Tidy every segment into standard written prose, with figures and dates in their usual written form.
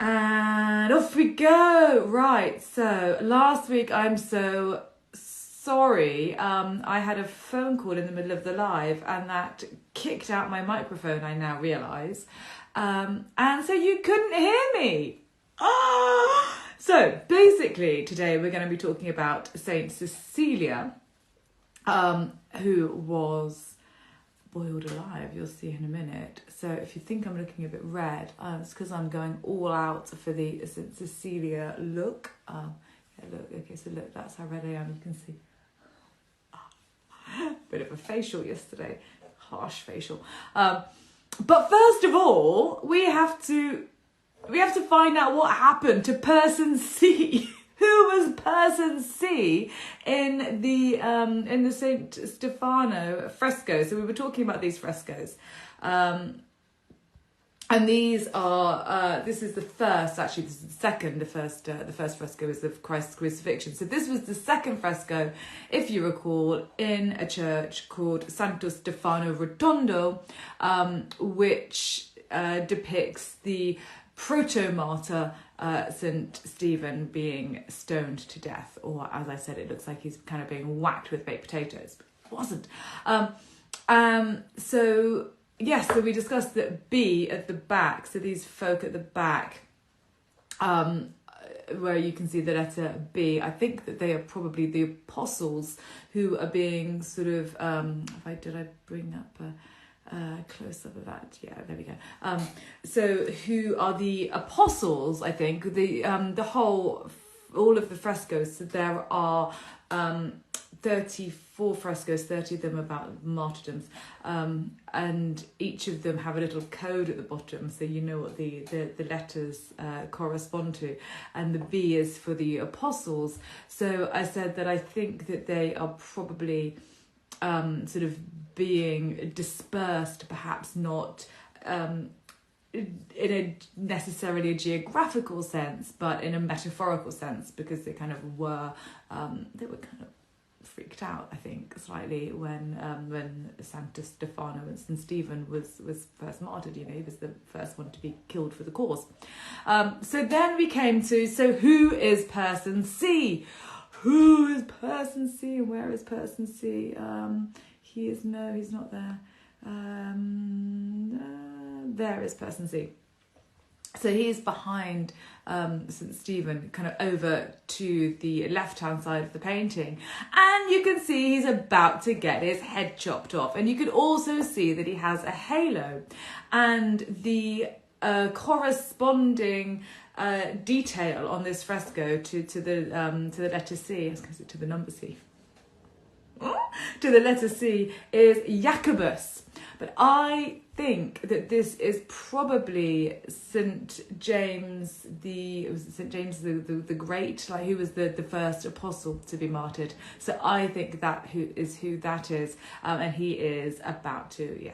And off we go. Right, so last week, I'm so sorry. I had a phone call in the middle of the live and that kicked out my microphone, I now realise. And so you couldn't hear me. So basically today we're going to be talking about St Cecilia, who was boiled alive. You'll see in a minute. So if you think I'm looking a bit red, it's because I'm going all out for the St Cecilia look. Yeah, look, okay, so look, that's how red I am. You can see. Bit of a facial yesterday, harsh facial. But first of all, we have to find out what happened to person C. Who was person C in the St Stefano fresco? So we were talking about these frescoes, and these are this is the first. Actually, this is the second. The first fresco is of Christ's crucifixion. So this was the second fresco, if you recall, in a church called Santo Stefano Rotondo, which depicts the proto-martyr St Stephen being stoned to death, or as I said, it looks like he's kind of being whacked with baked potatoes, but it wasn't. So yes, so we discussed that B at the back, so these folk at the back, where you can see the letter B, I think that they are probably the apostles who are being sort of, did I bring up close up of that? Yeah, there we go. So who are the apostles? I think all of the frescoes. So there are 34 frescoes, 30 of them about martyrdoms, and each of them have a little code at the bottom, so you know what the letters correspond to. And the B is for the apostles. So I said that I think that they are probably sort of being dispersed, perhaps not in a necessarily a geographical sense, but in a metaphorical sense, because they kind of were they were kind of freaked out, I think, slightly when Santo Stefano and St Stephen was first martyred. You know, he was the first one to be killed for the cause. So then we came to, so who is person C? Who is person C and where is person C? He's not there. There is person C. So he's behind St Stephen, kind of over to the left-hand side of the painting. And you can see he's about to get his head chopped off. And you can also see that he has a halo. And the corresponding detail on this fresco to the letter C, I was going to say to the number C, to the letter C, is Jacobus. But I think that this is probably St James the Great, like who was the first apostle to be martyred. So I think that who that is, and he is about to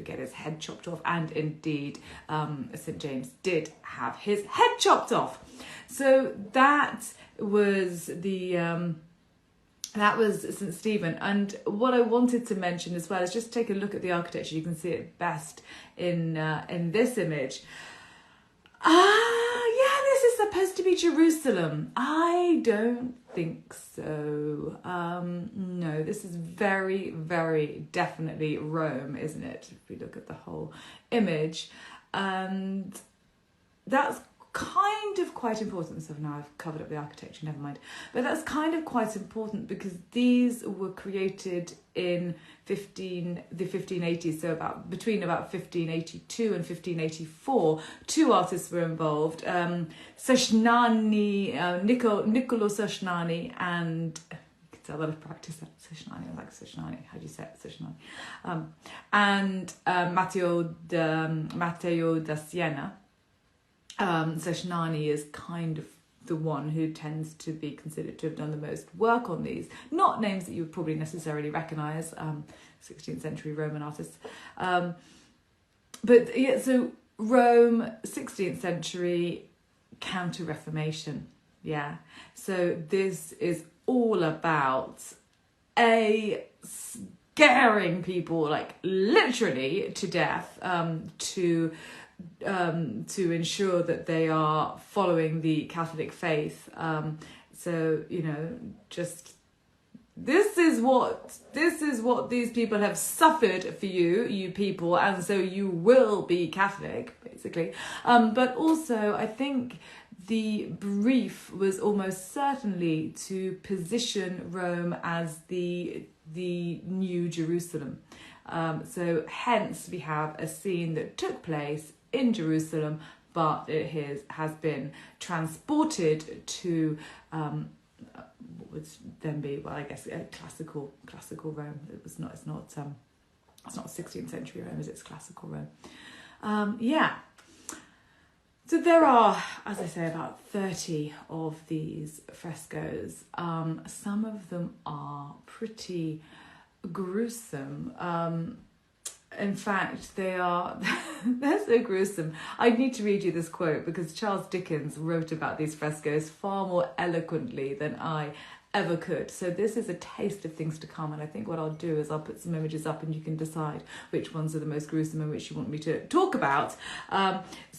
get his head chopped off. And indeed, St James did have his head chopped off. So that was that was St Stephen. And what I wanted to mention as well is just take a look at the architecture. You can see it best in this image. Yeah, this is supposed to be Jerusalem. I don't think so. No, this is very, very definitely Rome, isn't it? If we look at the whole image. And that's kind of quite important. So now I've covered up the architecture, never mind. But that's kind of quite important because these were created in the 1580s, so between about 1582 and 1584. Two artists were involved, Sashnani, Niccolo Sashnani, and it's a lot of practice. Sashnani, I like Sashnani. How do you say it? Sashnani, and Matteo da Siena. Sashnani is kind of the one who tends to be considered to have done the most work on these. Not names that you would probably necessarily recognise, 16th century Roman artists. But yeah, so Rome, 16th century, Counter-Reformation. Yeah. So this is all about scaring people, like literally to death, to to ensure that they are following the Catholic faith. So, you know, just this is what these people have suffered for you people, and so you will be Catholic, basically. But also, I think the brief was almost certainly to position Rome as the new Jerusalem. So hence we have a scene that took place in Jerusalem, but it has been transported to what would then be, well, I guess classical Rome. It's not 16th century Rome, it's classical Rome. So there are, as I say, about 30 of these frescoes. Some of them are pretty gruesome. In fact, they're so gruesome. I need to read you this quote because Charles Dickens wrote about these frescoes far more eloquently than I ever could. So this is a taste of things to come, and I think what I'll do is I'll put some images up and you can decide which ones are the most gruesome and which you want me to talk about.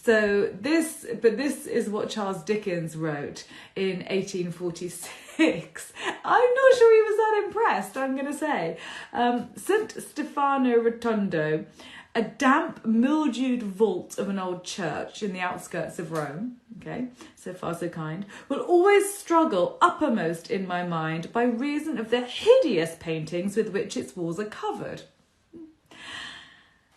This is what Charles Dickens wrote in 1846. I'm not sure he was that impressed, I'm going to say. St Stefano Rotondo, a damp, mildewed vault of an old church in the outskirts of Rome, okay, so far so kind, will always struggle uppermost in my mind by reason of the hideous paintings with which its walls are covered.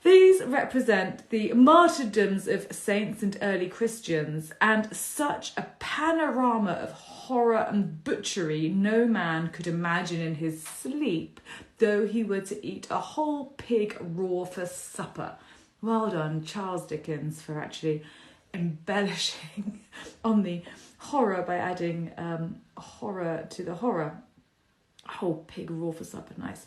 These represent the martyrdoms of saints and early Christians, and such a panorama of horror and butchery no man could imagine in his sleep, though he were to eat a whole pig raw for supper. Well done, Charles Dickens, for actually embellishing on the horror by adding horror to the horror. A whole pig raw for supper, nice.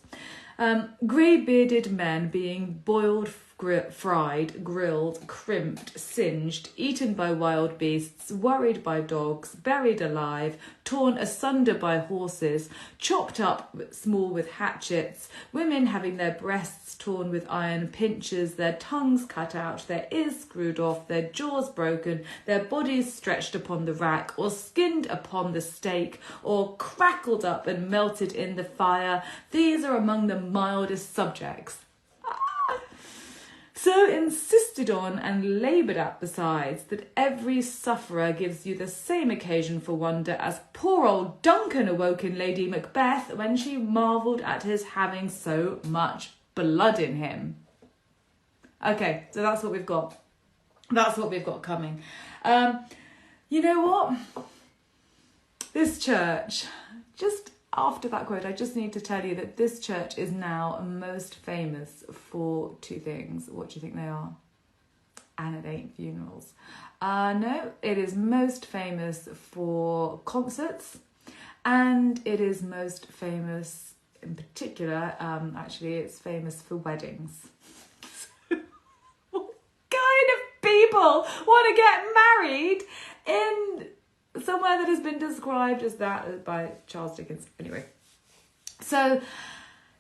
Grey-bearded men being boiled, fried, grilled, crimped, singed, eaten by wild beasts, worried by dogs, buried alive, torn asunder by horses, chopped up small with hatchets, women having their breasts torn with iron pinchers, their tongues cut out, their ears screwed off, their jaws broken, their bodies stretched upon the rack, or skinned upon the stake, or crackled up and melted in the fire. These are among the mildest subjects. So insisted on and laboured at besides, that every sufferer gives you the same occasion for wonder as poor old Duncan awoke in Lady Macbeth when she marvelled at his having so much blood in him. Okay, so that's what we've got. That's what we've got coming. You know what? This church, just after that quote, I just need to tell you that this church is now most famous for two things. What do you think they are? And it ain't funerals. No, it is most famous for concerts, and it is most famous, in particular, actually, it's famous for weddings. What kind of people want to get married in somewhere that has been described as that by Charles Dickens? Anyway, so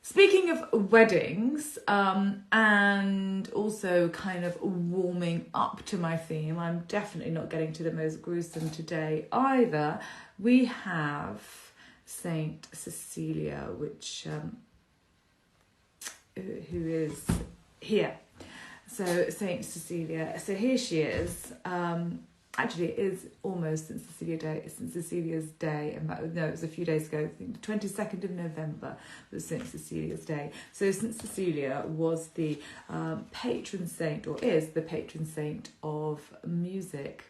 speaking of weddings, and also kind of warming up to my theme, I'm definitely not getting to the most gruesome today either. We have St Cecilia, which who is here. So St Cecilia, so here she is. Actually, it is almost St Cecilia's Day. In fact, no, it was a few days ago. I think the 22nd of November was St Cecilia's Day. So St Cecilia was the patron saint, or is the patron saint of music,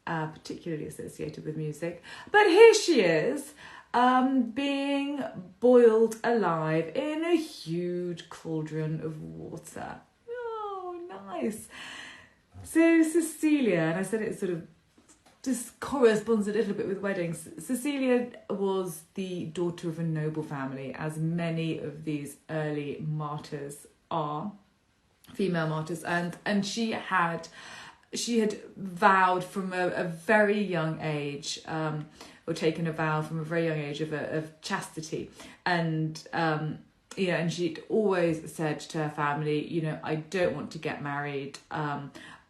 particularly associated with music. But here she is, being boiled alive in a huge cauldron of water. Oh, nice. So Cecilia, and I said it sort of just corresponds a little bit with weddings. Cecilia was the daughter of a noble family, as many of these early martyrs are, female martyrs, and she had vowed from a very young age, or taken a vow from a very young age of chastity, and and she'd always said to her family, I don't want to get married.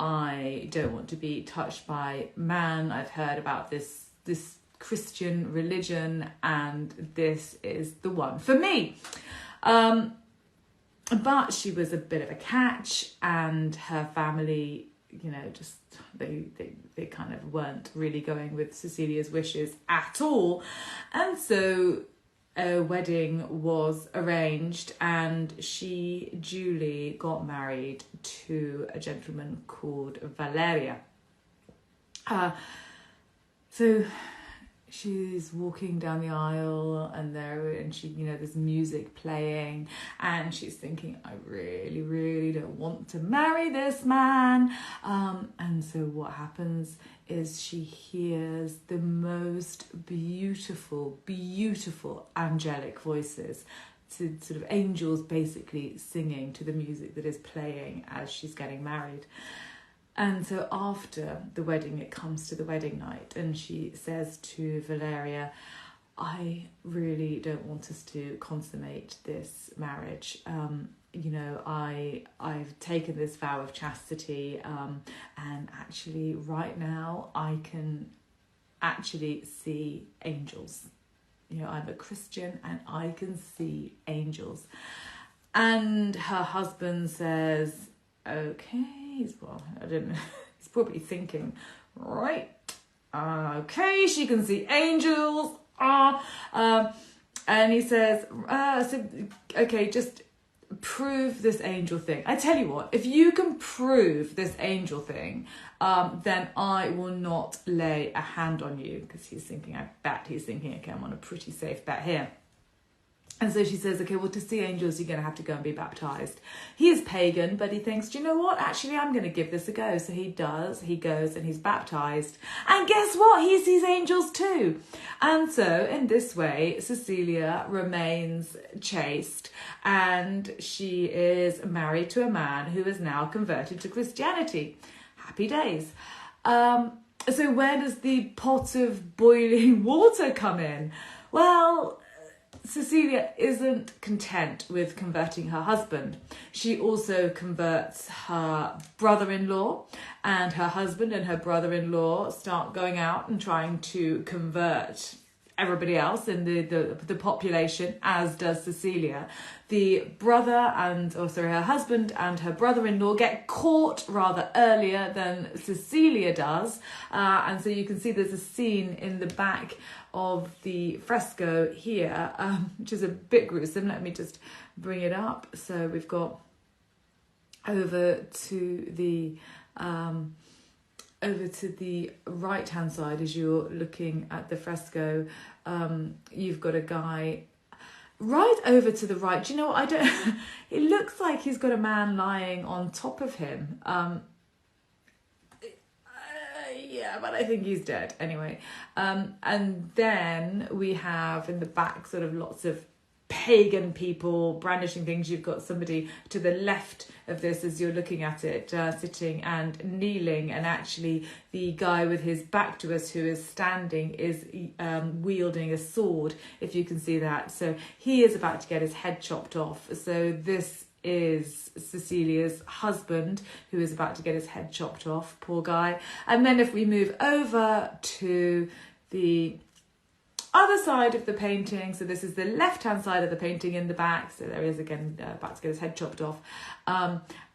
I don't want to be touched by man. I've heard about this Christian religion, and this is the one for me. But she was a bit of a catch, and her family, just they kind of weren't really going with Cecilia's wishes at all. And so a wedding was arranged, and she duly got married to a gentleman called Valeria. So she's walking down the aisle, and she, there's music playing, and she's thinking, I really, really don't want to marry this man. And so what happens is she hears the most beautiful, beautiful angelic voices, to sort of angels basically singing to the music that is playing as she's getting married. And so after the wedding, it comes to the wedding night, and she says to Valeria, I really don't want us to consummate this marriage. I've taken this vow of chastity, and actually right now I can actually see angels. I'm a Christian and I can see angels. And her husband says, okay, I don't know, he's probably thinking, right, okay, she can see angels, and he says, okay, just prove this angel thing. I tell you what, if you can prove this angel thing, then I will not lay a hand on you, because he's thinking, okay, I'm on a pretty safe bet here. And so she says, okay, well, to see angels, you're going to have to go and be baptized. He is pagan, but he thinks, do you know what? Actually, I'm going to give this a go. So he does. He goes and he's baptized. And guess what? He sees angels too. And so in this way, Cecilia remains chaste, and she is married to a man who is now converted to Christianity. Happy days. So where does the pot of boiling water come in? Well, Cecilia isn't content with converting her husband. She also converts her brother-in-law, and her husband and her brother-in-law start going out and trying to convert everybody else in the population, as does Cecilia. The her husband and her brother-in-law get caught rather earlier than Cecilia does. And so you can see there's a scene in the back of the fresco here, which is a bit gruesome. Let me just bring it up. So we've got over to the right hand side, as you're looking at the fresco, you've got a guy right over to the right. Do you know what? It looks like he's got a man lying on top of him. Yeah, but I think he's dead anyway. And then we have in the back sort of lots of pagan people brandishing things. You've got somebody to the left of this as you're looking at it, sitting and kneeling, and actually the guy with his back to us who is standing is wielding a sword, if you can see that. So he is about to get his head chopped off. So this is Cecilia's husband who is about to get his head chopped off, poor guy. And then if we move over to the other side of the painting, so this is the left hand side of the painting in the back, so there he is again, about to get his head chopped off,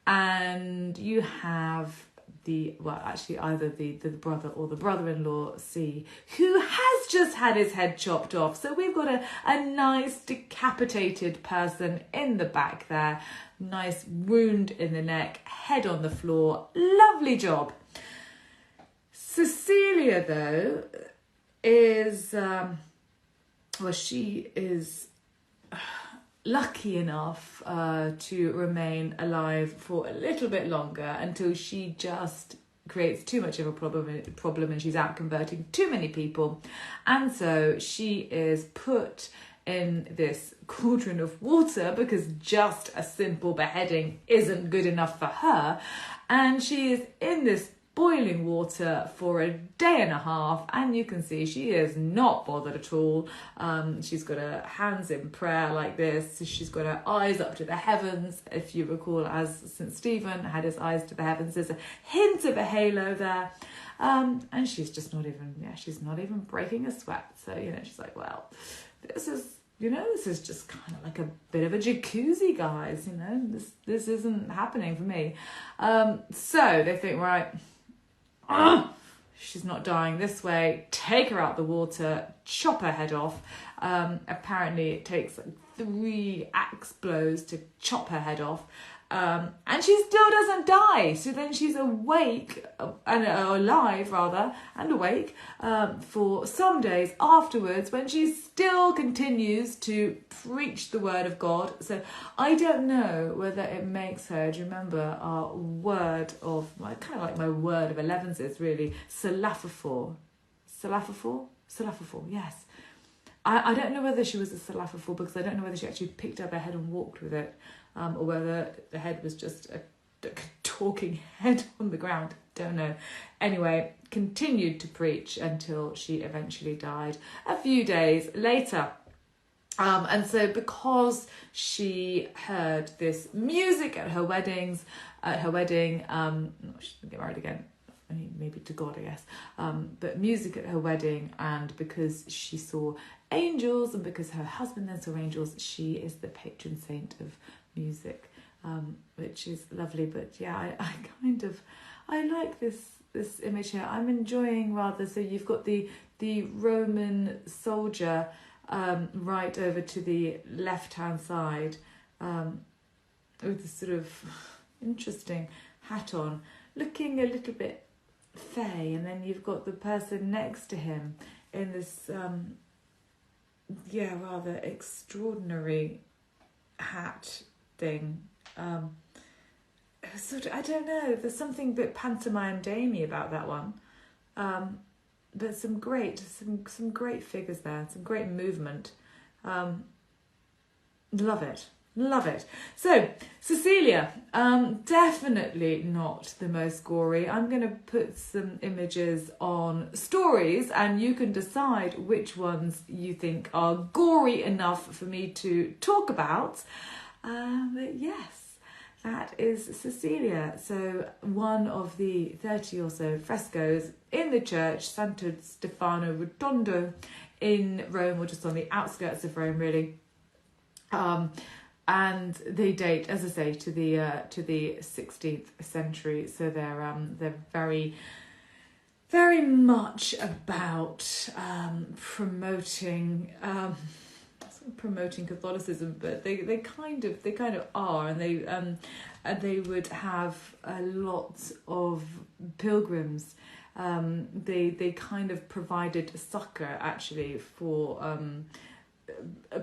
and you have either the brother or the brother-in-law C, who has just had his head chopped off. So we've got a nice decapitated person in the back there, nice wound in the neck, head on the floor, lovely job. Cecilia, though, is she is lucky enough to remain alive for a little bit longer, until she just creates too much of a problem and she's out converting too many people. And so she is put in this cauldron of water, because just a simple beheading isn't good enough for her. And she is in this boiling water for a day and a half, and you can see she is not bothered at all. She's got her hands in prayer like this. She's got her eyes up to the heavens. If you recall, as St Stephen had his eyes to the heavens, there's a hint of a halo there. And she's just not even, she's not even breaking a sweat. So, she's like, well, this is just kind of like a bit of a jacuzzi, guys. This isn't happening for me. So they think, right, she's not dying this way. Take her out the water, chop her head off. Apparently it takes like 3 axe blows to chop her head off. And she still doesn't die. So then she's awake, alive rather, and awake for some days afterwards, when she still continues to preach the word of God. So I don't know whether it makes her, do you remember our word of, kind of like my word of Elevenses really, Salafafor, yes. I don't know whether she was a Salafafor, because I don't know whether she actually picked up her head and walked with it. Or whether the head was just a talking head on the ground. Don't know. Anyway, continued to preach until she eventually died a few days later. And so because she heard this music at her wedding, she didn't get married again. I mean, maybe to God, I guess. But music at her wedding, and because she saw angels, and because her husband then saw angels, she is the patron saint of music, which is lovely. But I like this image here. I'm enjoying rather. So you've got the Roman soldier right over to the left hand side with this sort of interesting hat on, looking a little bit fey, and then you've got the person next to him in this rather extraordinary hat thing. Sort of, I don't know, there's something a bit pantomime damey about that one, but some great figures there, some great movement. Love it. So Cecilia, definitely not the most gory. I'm going to put some images on stories, and you can decide which ones you think are gory enough for me to talk about. But yes, that is Cecilia. So one of the 30 or so frescoes in the church, Santo Stefano Rotondo in Rome, or just on the outskirts of Rome, really. And they date, as I say, to the 16th century. So they're very, very much about promoting Catholicism, but they kind of are, and they would have a lot of pilgrims. They kind of provided succor actually for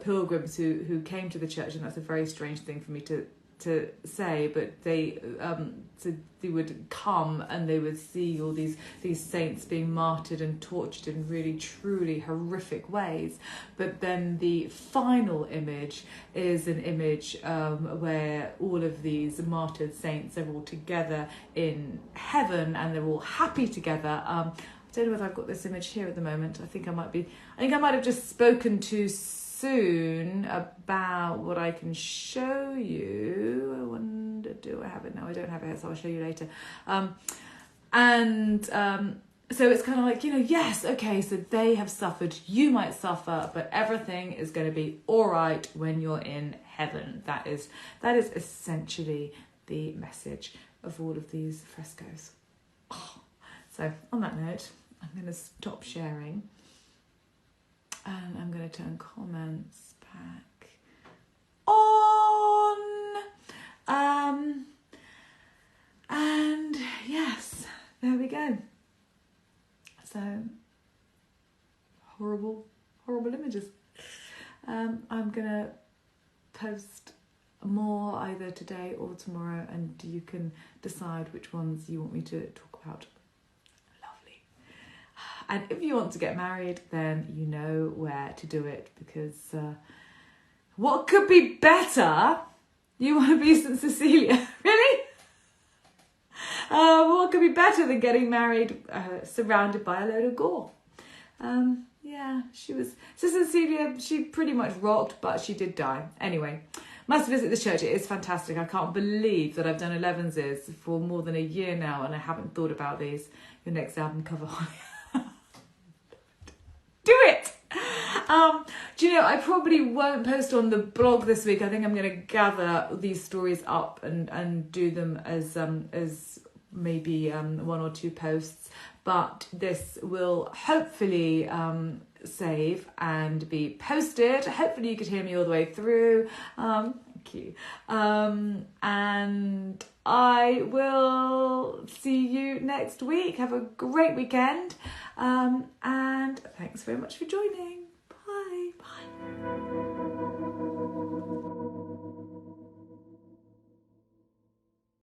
pilgrims who came to the church, and that's a very strange thing for me to say, but they would come and they would see all these saints being martyred and tortured in really truly horrific ways. But then the final image is an image where all of these martyred saints are all together in heaven, and they're all happy together. I don't know whether I've got this image here at the moment. I think I might have just spoken too soon about what I can show you. I wonder, do I have it? No, I don't have it, so I'll show you later. So it's kind of like, yes, okay, so they have suffered, you might suffer, but everything is going to be all right when you're in heaven. That is essentially the message of all of these frescoes. So on that note, I'm going to stop sharing, and I'm going to turn comments back on. And yes, there we go. So horrible images. I'm going to post more either today or tomorrow, and you can decide which ones you want me to talk about. And if you want to get married, then you know where to do it, because what could be better? You want to be St Cecilia, really? What could be better than getting married surrounded by a load of gore? Yeah, she was... St Cecilia, she pretty much rocked, but she did die. Anyway, must visit the church. It is fantastic. I can't believe that I've done Elevenses for more than a year now and I haven't thought about these. Your next album cover. Do it! Do you know, I probably won't post on the blog this week. I think I'm going to gather these stories up and do them as maybe 1 or 2 posts. But this will hopefully save and be posted. Hopefully you could hear me all the way through. Thank you. And I will see you next week. Have a great weekend. And thanks very much for joining. Bye. Bye.